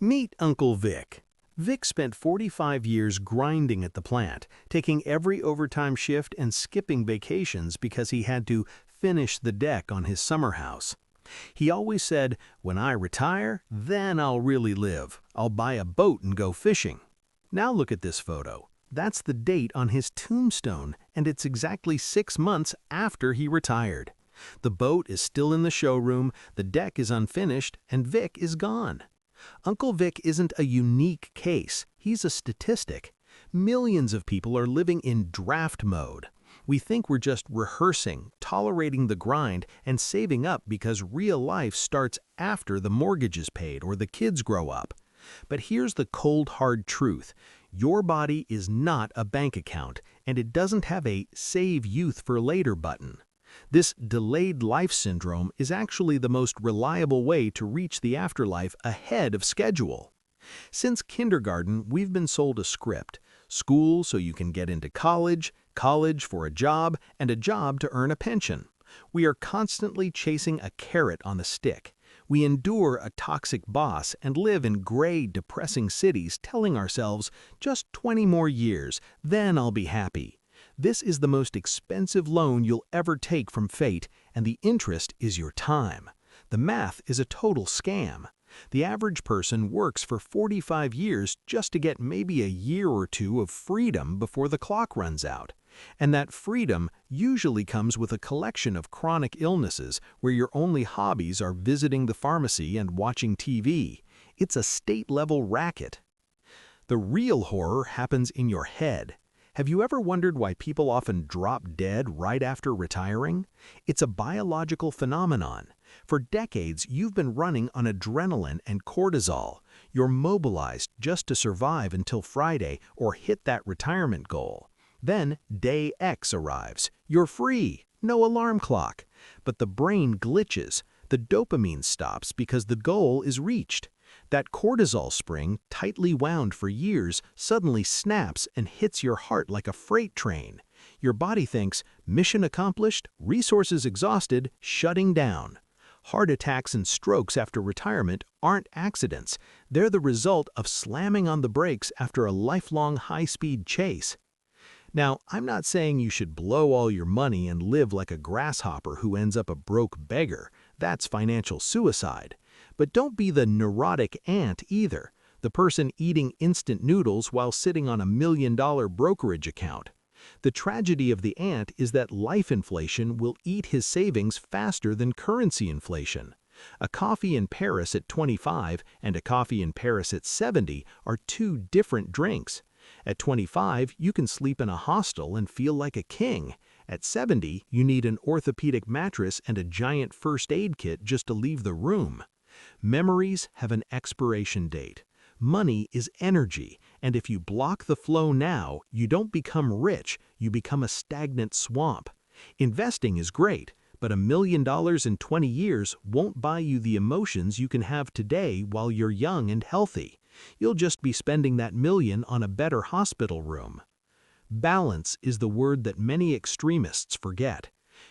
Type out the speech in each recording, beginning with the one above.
Meet Uncle Vic. Vic spent 45 years grinding at the plant, taking every overtime shift and skipping vacations because he had to finish the deck on his summer house. He always said, "When I retire, then I'll really live. I'll buy a boat and go fishing." Now look at this photo. That's the date on his tombstone, and it's exactly 6 months after he retired. The boat is still in the showroom, the deck is unfinished, and Vic is gone. Uncle Vic isn't a unique case, he's a statistic. Millions of people are living in draft mode. We think we're just rehearsing, tolerating the grind, and saving up because real life starts after the mortgage is paid or the kids grow up. But here's the cold hard truth. Your body is not a bank account, and it doesn't have a "Save Youth for Later" button. This delayed life syndrome is actually the most reliable way to reach the afterlife ahead of schedule. Since kindergarten, we've been sold a script: school so you can get into college, college for a job, and a job to earn a pension. We are constantly chasing a carrot on the stick. We endure a toxic boss and live in gray, depressing cities telling ourselves, "Just 20 more years, then I'll be happy." This is the most expensive loan you'll ever take from fate, and the interest is your time. The math is a total scam. The average person works for 45 years just to get maybe a year or two of freedom before the clock runs out. And that freedom usually comes with a collection of chronic illnesses where your only hobbies are visiting the pharmacy and watching TV. It's a state-level racket. The real horror happens in your head. Have you ever wondered why people often drop dead right after retiring? It's a biological phenomenon. For decades, you've been running on adrenaline and cortisol. You're mobilized just to survive until Friday or hit that retirement goal. Then day X arrives. You're free, no alarm clock. But the brain glitches. The dopamine stops because the goal is reached. That cortisol spring, tightly wound for years, suddenly snaps and hits your heart like a freight train. Your body thinks, "Mission accomplished, resources exhausted, shutting down." Heart attacks and strokes after retirement aren't accidents. They're the result of slamming on the brakes after a lifelong high-speed chase. Now, I'm not saying you should blow all your money and live like a grasshopper who ends up a broke beggar. That's financial suicide. But don't be the neurotic ant either, the person eating instant noodles while sitting on $1 million brokerage account. The tragedy of the ant is that life inflation will eat his savings faster than currency inflation. A coffee in Paris at 25 and a coffee in Paris at 70 are two different drinks. At 25, you can sleep in a hostel and feel like a king. At 70, you need an orthopedic mattress and a giant first aid kit just to leave the room. Memories have an expiration date. Money is energy, and if you block the flow now, you don't become rich, you become a stagnant swamp. Investing is great, but $1 million in 20 years won't buy you the emotions you can have today while you're young and healthy. You'll just be spending that million on a better hospital room. Balance is the word that many extremists forget.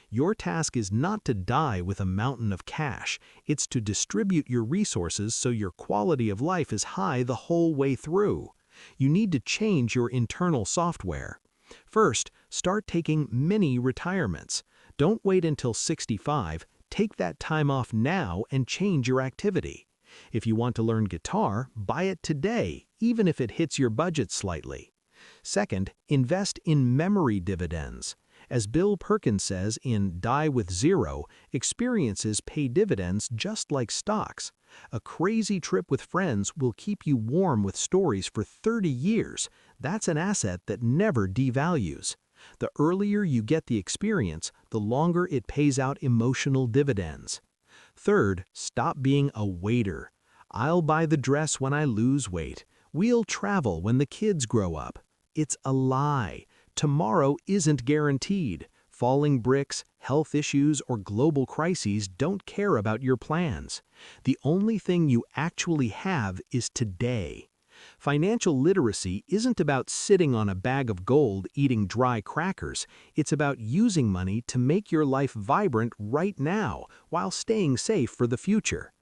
Your task is not to die with a mountain of cash, it's to distribute your resources so your quality of life is high the whole way through. You need to change your internal software. First, start taking mini retirements. Don't wait until 65, take that time off now and change your activity. If you want to learn guitar, buy it today, even if it hits your budget slightly. Second, invest in memory dividends. As Bill Perkins says in Die with Zero, experiences pay dividends just like stocks. A crazy trip with friends will keep you warm with stories for 30 years. That's an asset that never devalues. The earlier you get the experience, the longer it pays out emotional dividends. Third, stop being a waiter. I'll buy the dress when I lose weight. We'll travel when the kids grow up. It's a lie. Tomorrow isn't guaranteed. Falling bricks, health issues, or global crises don't care about your plans. The only thing you actually have is today. Financial literacy isn't about sitting on a bag of gold eating dry crackers. It's about using money to make your life vibrant right now while staying safe for the future.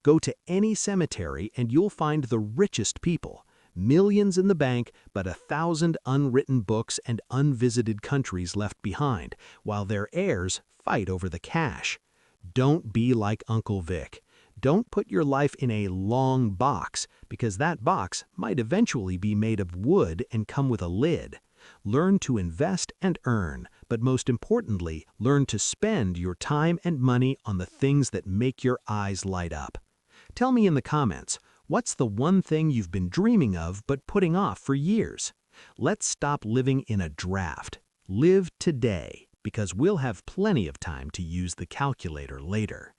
Go to any cemetery and you'll find the richest people. Millions in the bank, but 1,000 unwritten books and unvisited countries left behind, while their heirs fight over the cash. Don't be like Uncle Vic. Don't put your life in a long box, because that box might eventually be made of wood and come with a lid. Learn to invest and earn, but most importantly, learn to spend your time and money on the things that make your eyes light up. Tell me in the comments, what's the one thing you've been dreaming of but putting off for years? Let's stop living in a draft. Live today, because we'll have plenty of time to use the calculator later.